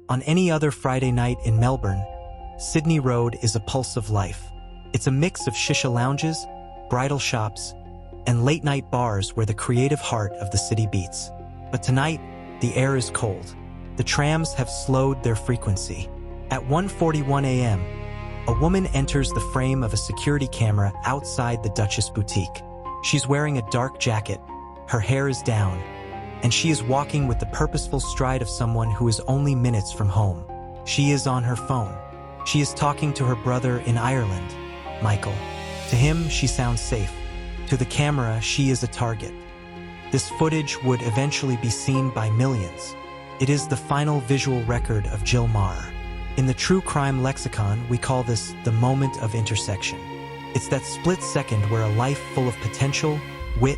On any other Friday night in Melbourne, Sydney Road is a pulse of life. It's a mix of shisha lounges, bridal shops, and late-night bars where the creative heart of the city beats. But tonight, the air is cold. The trams have slowed their frequency. At 1:41 a.m., a woman enters the frame of a security camera outside the Duchess Boutique. She's wearing a dark jacket, her hair is down, and she is walking with the purposeful stride of someone who is only minutes from home. She is on her phone. She is talking to her brother in Ireland, Michael. To him, she sounds safe. To the camera, she is a target. This footage would eventually be seen by millions. It is the final visual record of Jill Meagher. In the true crime lexicon, we call this the moment of intersection. It's that split second where a life full of potential, wit,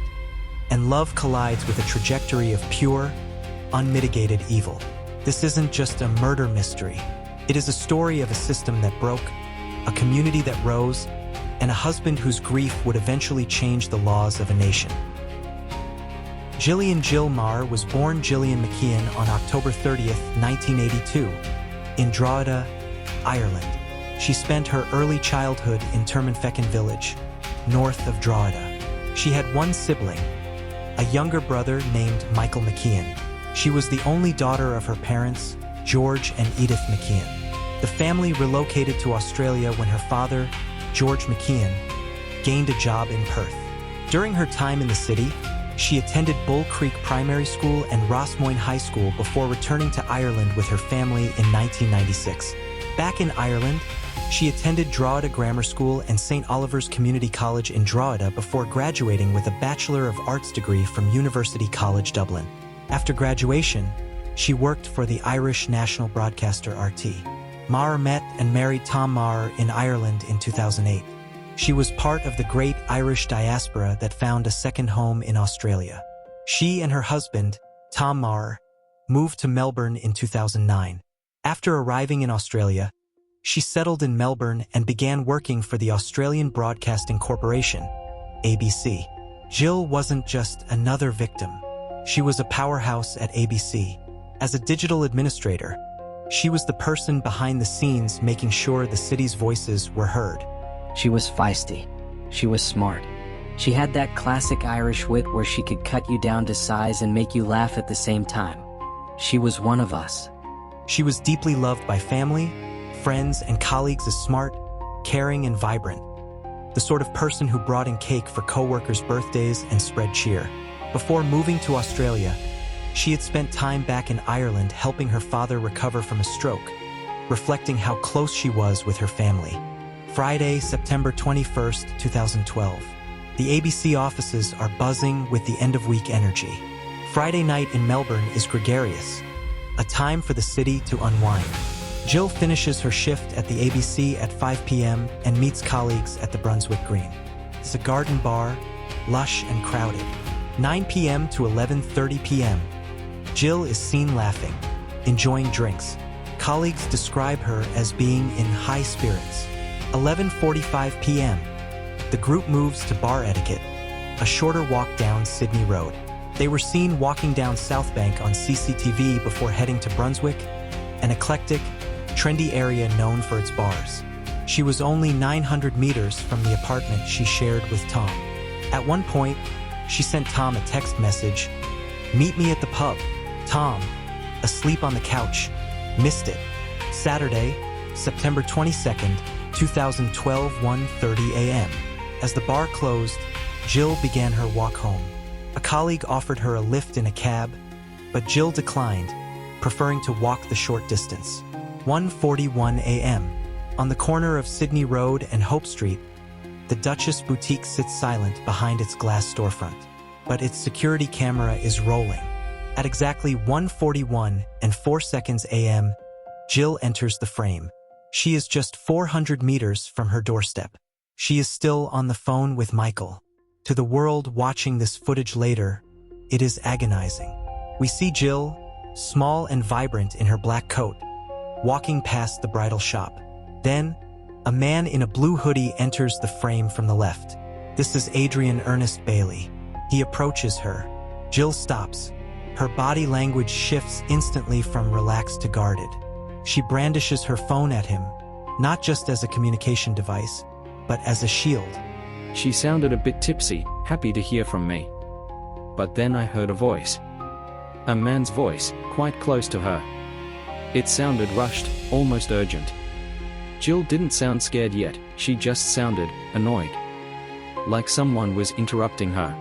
and love collides with a trajectory of pure, unmitigated evil. This isn't just a murder mystery. It is a story of a system that broke, a community that rose, and a husband whose grief would eventually change the laws of a nation. Gillian Jill Meagher was born Gillian McKeon on October 30th, 1982, in Drogheda, Ireland. She spent her early childhood in Termonfeckin village, north of Drogheda. She had one sibling, a younger brother named Michael McKeon. She was the only daughter of her parents, George and Edith McKeon. The family relocated to Australia when her father, George McKeon, gained a job in Perth. During her time in the city, she attended Bull Creek Primary School and Rossmoyne High School before returning to Ireland with her family in 1996. Back in Ireland, she attended Drogheda Grammar School and St. Oliver's Community College in Drogheda before graduating with a Bachelor of Arts degree from University College Dublin. After graduation, she worked for the Irish national broadcaster RT. Meagher met and married Tom Meagher in Ireland in 2008. She was part of the great Irish diaspora that found a second home in Australia. She and her husband, Tom Meagher, moved to Melbourne in 2009. After arriving in Australia, she settled in Melbourne and began working for the Australian Broadcasting Corporation, ABC. Jill wasn't just another victim. She was a powerhouse at ABC. As a digital administrator, she was the person behind the scenes making sure the city's voices were heard. She was feisty. She was smart. She had that classic Irish wit where she could cut you down to size and make you laugh at the same time. She was one of us. She was deeply loved by family, friends, and colleagues as smart, caring, and vibrant. The sort of person who brought in cake for co-workers' birthdays and spread cheer. Before moving to Australia, she had spent time back in Ireland helping her father recover from a stroke, reflecting how close she was with her family. Friday, September 21st, 2012. The ABC offices are buzzing with the end-of-week energy. Friday night in Melbourne is gregarious, a time for the city to unwind. Jill finishes her shift at the ABC at 5 p.m. and meets colleagues at the Brunswick Green. It's a garden bar, lush and crowded. 9 p.m. to 11:30 p.m. Jill is seen laughing, enjoying drinks. Colleagues describe her as being in high spirits. 11:45 p.m. The group moves to bar etiquette, a shorter walk down Sydney Road. They were seen walking down South Bank on CCTV before heading to Brunswick, an eclectic, trendy area known for its bars. She was only 900 meters from the apartment she shared with Tom. At one point, she sent Tom a text message, "Meet me at the pub." Tom, asleep on the couch, missed it. Saturday, September 22nd, 2012, 1:30 a.m. As the bar closed, Jill began her walk home. A colleague offered her a lift in a cab, but Jill declined, preferring to walk the short distance. 1:41 a.m. On the corner of Sydney Road and Hope Street, the Duchess Boutique sits silent behind its glass storefront, but its security camera is rolling. At exactly 1:41 and 4 seconds a.m., Jill enters the frame. She is just 400 meters from her doorstep. She is still on the phone with Michael. To the world watching this footage later, it is agonizing. We see Jill, small and vibrant in her black coat, walking past the bridal shop. Then, a man in a blue hoodie enters the frame from the left. This is Adrian Ernest Bailey. He approaches her. Jill stops. Her body language shifts instantly from relaxed to guarded. She brandishes her phone at him, not just as a communication device, but as a shield. She sounded a bit tipsy, happy to hear from me. But then I heard a voice. A man's voice, quite close to her. It sounded rushed, almost urgent. Jill didn't sound scared yet, she just sounded annoyed. Like someone was interrupting her.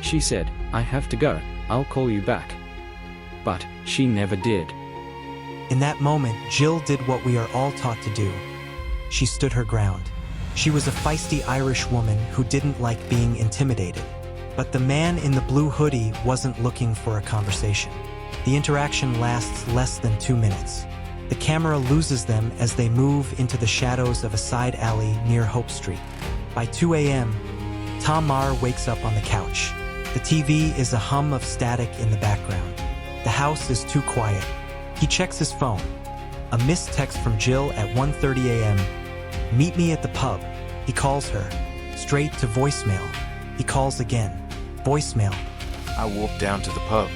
She said, "I have to go, I'll call you back." But she never did. In that moment, Jill did what we are all taught to do. She stood her ground. She was a feisty Irish woman who didn't like being intimidated. But the man in the blue hoodie wasn't looking for a conversation. The interaction lasts less than 2 minutes. The camera loses them as they move into the shadows of a side alley near Hope Street. By 2 a.m., Tom Meagher wakes up on the couch. The TV is a hum of static in the background. The house is too quiet. He checks his phone. A missed text from Jill at 1:30 a.m. "Meet me at the pub." He calls her. Straight to voicemail. He calls again. Voicemail. I walked down to the pub,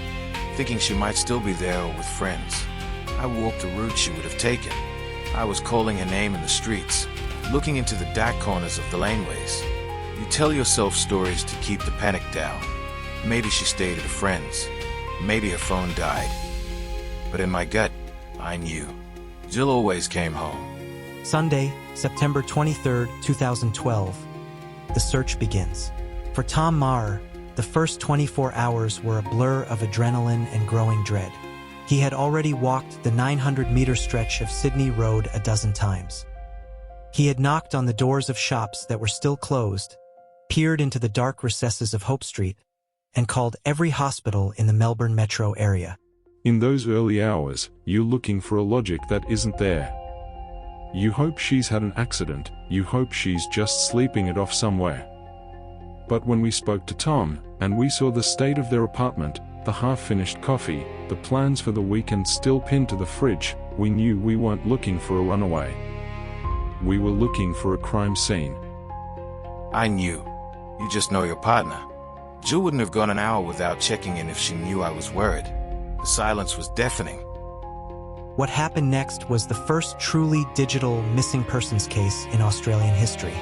thinking she might still be there or with friends. I walked the route she would have taken. I was calling her name in the streets, looking into the dark corners of the laneways. You tell yourself stories to keep the panic down. Maybe she stayed at a friend's. Maybe her phone died. But in my gut, I knew. Jill always came home. Sunday, September 23, 2012. The search begins. For Tom Meagher, the first 24 hours were a blur of adrenaline and growing dread. He had already walked the 900-meter stretch of Sydney Road a dozen times. He had knocked on the doors of shops that were still closed, peered into the dark recesses of Hope Street, and called every hospital in the Melbourne metro area. In those early hours, you're looking for a logic that isn't there. You hope she's had an accident, you hope she's just sleeping it off somewhere. But when we spoke to Tom, and we saw the state of their apartment, the half-finished coffee, the plans for the weekend still pinned to the fridge, we knew we weren't looking for a runaway. We were looking for a crime scene. I knew. You just know your partner. Jill wouldn't have gone an hour without checking in if she knew I was worried. The silence was deafening. What happened next was the first truly digital missing persons case in Australian history.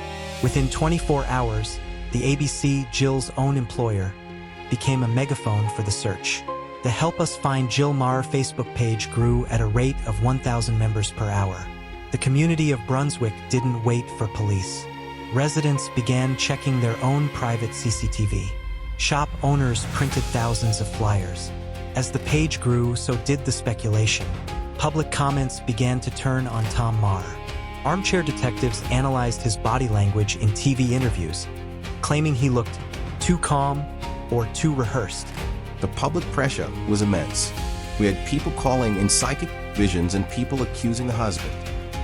Within 24 hours, the ABC, Jill's own employer, became a megaphone for the search. The Help Us Find Jill Meagher Facebook page grew at a rate of 1,000 members per hour. The community of Brunswick didn't wait for police. Residents began checking their own private CCTV. Shop owners printed thousands of flyers. As the page grew, so did the speculation. Public comments began to turn on Tom Meagher. Armchair detectives analyzed his body language in TV interviews, claiming he looked too calm or too rehearsed. The public pressure was immense. We had people calling in psychic visions and people accusing the husband.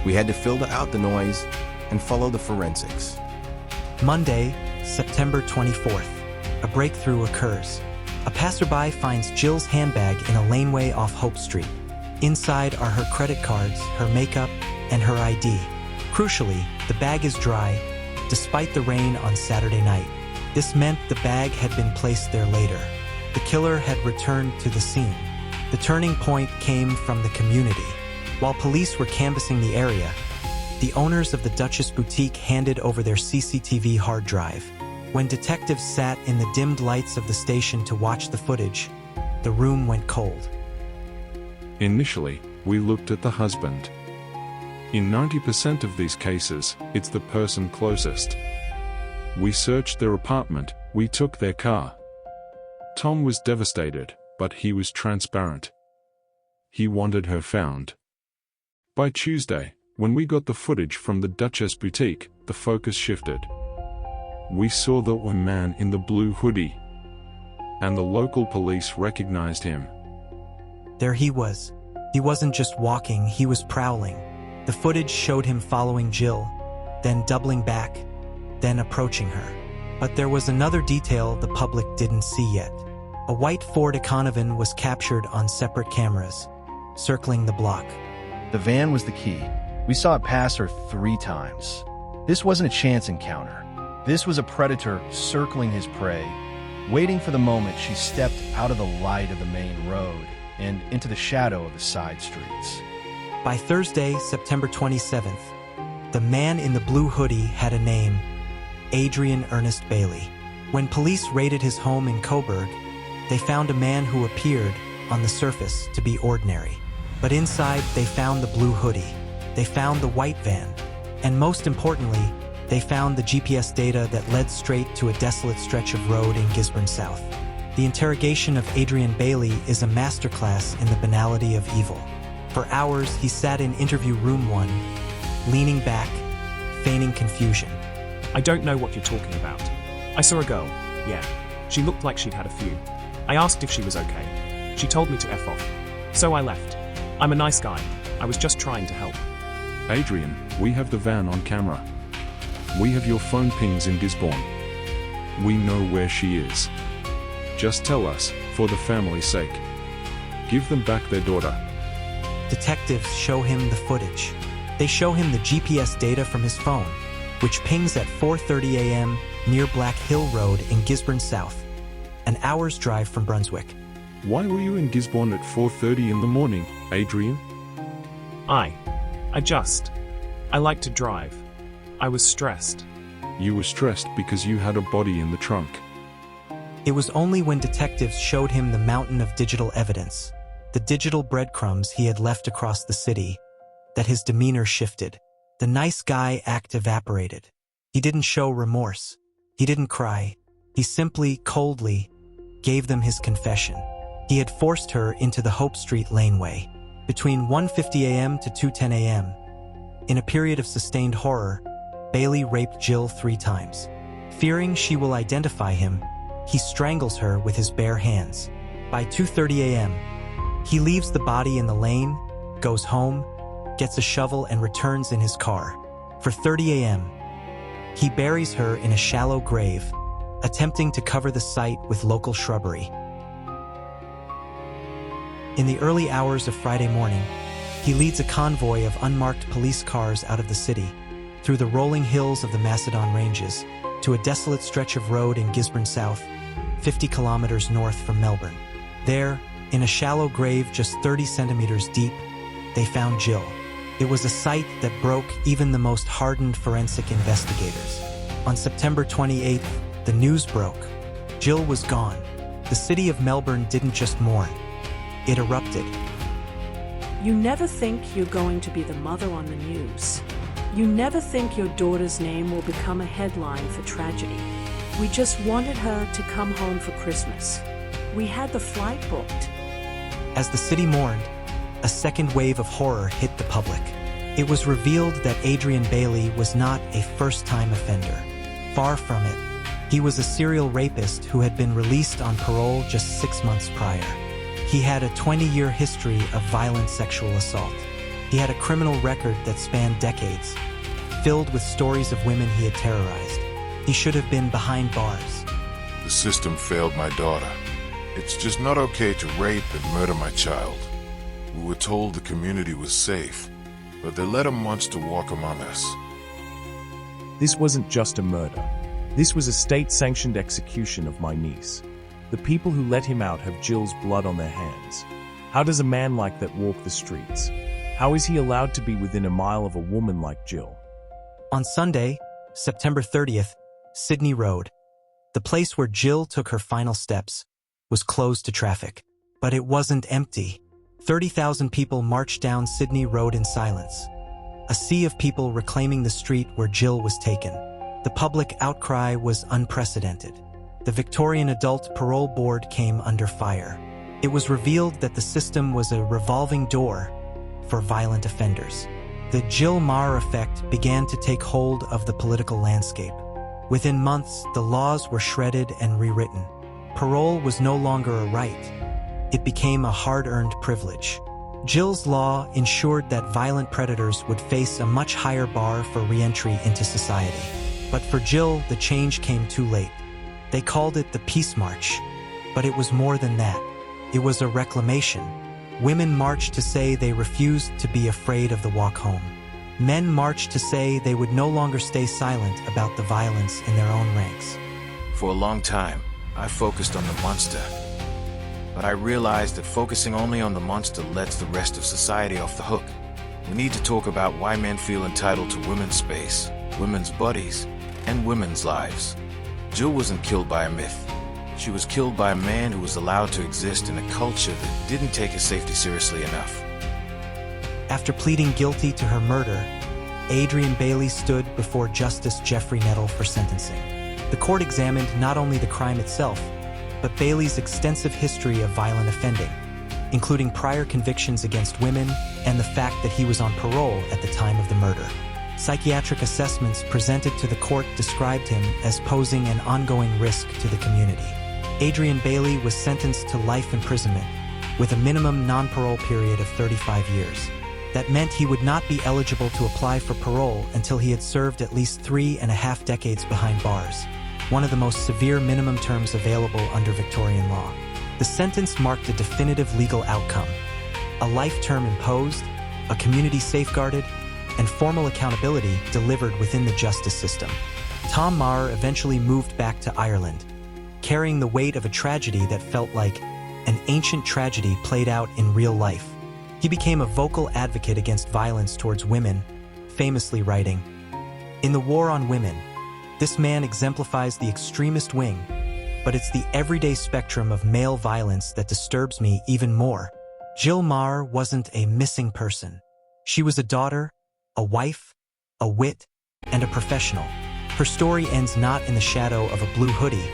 We had to filter out the noise and follow the forensics. Monday, September 24th, a breakthrough occurs. A passerby finds Jill's handbag in a laneway off Hope Street. Inside are her credit cards, her makeup, and her ID. Crucially, the bag is dry, despite the rain on Saturday night. This meant the bag had been placed there later. The killer had returned to the scene. The turning point came from the community. While police were canvassing the area, the owners of the Duchess Boutique handed over their CCTV hard drive. When detectives sat in the dimmed lights of the station to watch the footage, the room went cold. Initially, we looked at the husband. In 90% of these cases, it's the person closest. We searched their apartment, we took their car. Tom was devastated, but he was transparent. He wanted her found. By Tuesday, when we got the footage from the Duchess Boutique, the focus shifted. We saw the man in the blue hoodie, and the local police recognized him. There he was. He wasn't just walking, he was prowling. The footage showed him following Jill, then doubling back, then approaching her. But there was another detail the public didn't see yet. A white Ford Econovan was captured on separate cameras, circling the block. The van was the key. We saw it pass her 3 times. This wasn't a chance encounter. This was a predator circling his prey, waiting for the moment she stepped out of the light of the main road and into the shadow of the side streets. By Thursday, September 27th, the man in the blue hoodie had a name: Adrian Ernest Bailey. When police raided his home in Coburg, they found a man who appeared, on the surface, to be ordinary. But inside, they found the blue hoodie. They found the white van. And most importantly, they found the GPS data that led straight to a desolate stretch of road in Gisborne South. The interrogation of Adrian Bailey is a masterclass in the banality of evil. For hours, he sat in interview room 1, leaning back, feigning confusion. I don't know what you're talking about. I saw a girl, yeah. She looked like she'd had a few. I asked if she was okay. She told me to F off. So I left. I'm a nice guy. I was just trying to help. Adrian, we have the van on camera. We have your phone pings in Gisborne. We know where she is. Just tell us, for the family's sake. Give them back their daughter. Detectives show him the footage. They show him the GPS data from his phone, which pings at 4:30 a.m. near Black Hill Road in Gisborne South, an hour's drive from Brunswick. Why were you in Gisborne at 4:30 in the morning, Adrian? I like to drive. I was stressed. You were stressed because you had a body in the trunk. It was only when detectives showed him the mountain of digital evidence, the digital breadcrumbs he had left across the city, that his demeanor shifted. The nice guy act evaporated. He didn't show remorse. He didn't cry. He simply, coldly, gave them his confession. He had forced her into the Hope Street laneway between 1:50 a.m. to 2:10 a.m. In a period of sustained horror, Bailey raped Jill 3 times. Fearing she will identify him, he strangles her with his bare hands. By 2:30 a.m., he leaves the body in the lane, goes home, gets a shovel and returns in his car. For 30 a.m., he buries her in a shallow grave, attempting to cover the site with local shrubbery. In the early hours of Friday morning, he leads a convoy of unmarked police cars out of the city, through the rolling hills of the Macedon Ranges, to a desolate stretch of road in Gisborne South, 50 kilometers north from Melbourne. There, in a shallow grave just 30 centimeters deep, they found Jill. It was a sight that broke even the most hardened forensic investigators. On September 28th, the news broke. Jill was gone. The city of Melbourne didn't just mourn. It erupted. You never think you're going to be the mother on the news. You never think your daughter's name will become a headline for tragedy. We just wanted her to come home for Christmas. We had the flight booked. As the city mourned, a second wave of horror hit the public. It was revealed that Adrian Bailey was not a first-time offender. Far from it. He was a serial rapist who had been released on parole just 6 months prior. He had a 20-year history of violent sexual assault. He had a criminal record that spanned decades, filled with stories of women he had terrorized. He should have been behind bars. The system failed my daughter. It's just not okay to rape and murder my child. We were told the community was safe, but they let a monster walk among us. This wasn't just a murder. This was a state-sanctioned execution of my niece. The people who let him out have Jill's blood on their hands. How does a man like that walk the streets? How is he allowed to be within a mile of a woman like Jill? On Sunday, September 30th, Sydney Road, the place where Jill took her final steps, was closed to traffic. But it wasn't empty. 30,000 people marched down Sydney Road in silence. A sea of people reclaiming the street where Jill was taken. The public outcry was unprecedented. The Victorian Adult Parole Board came under fire. It was revealed that the system was a revolving door for violent offenders. The Jill Meagher effect began to take hold of the political landscape. Within months, the laws were shredded and rewritten. Parole was no longer a right. It became a hard-earned privilege. Jill's law ensured that violent predators would face a much higher bar for re-entry into society. But for Jill, the change came too late. They called it the Peace March, but it was more than that. It was a reclamation. Women marched to say they refused to be afraid of the walk home. Men marched to say they would no longer stay silent about the violence in their own ranks. For a long time, I focused on the monster. But I realized that focusing only on the monster lets the rest of society off the hook. We need to talk about why men feel entitled to women's space, women's bodies, and women's lives. Jill wasn't killed by a myth. She was killed by a man who was allowed to exist in a culture that didn't take his safety seriously enough. After pleading guilty to her murder, Adrian Bailey stood before Justice Jeffrey Nettle for sentencing. The court examined not only the crime itself, but Bailey's extensive history of violent offending, including prior convictions against women and the fact that he was on parole at the time of the murder. Psychiatric assessments presented to the court described him as posing an ongoing risk to the community. Adrian Bailey was sentenced to life imprisonment with a minimum non-parole period of 35 years. That meant he would not be eligible to apply for parole until he had served at least 3.5 decades behind bars, one of the most severe minimum terms available under Victorian law. The sentence marked a definitive legal outcome, a life term imposed, a community safeguarded, and formal accountability delivered within the justice system. Tom Maher eventually moved back to Ireland, carrying the weight of a tragedy that felt like an ancient tragedy played out in real life. He became a vocal advocate against violence towards women, famously writing, "In the war on women, this man exemplifies the extremist wing, but it's the everyday spectrum of male violence that disturbs me even more." Jill Meagher wasn't a missing person. She was a daughter, a wife, a wit, and a professional. Her story ends not in the shadow of a blue hoodie,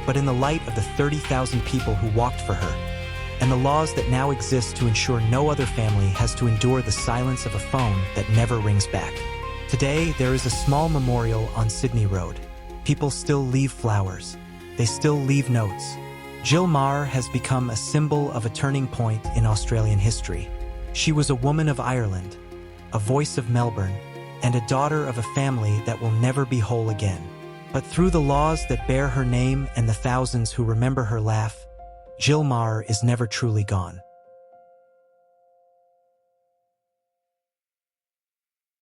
but in the light of the 30,000 people who walked for her, and the laws that now exist to ensure no other family has to endure the silence of a phone that never rings back. Today, there is a small memorial on Sydney Road. People still leave flowers. They still leave notes. Jill Meagher has become a symbol of a turning point in Australian history. She was a woman of Ireland, a voice of Melbourne, and a daughter of a family that will never be whole again. But through the laws that bear her name and the thousands who remember her laugh, Jill Meagher is never truly gone.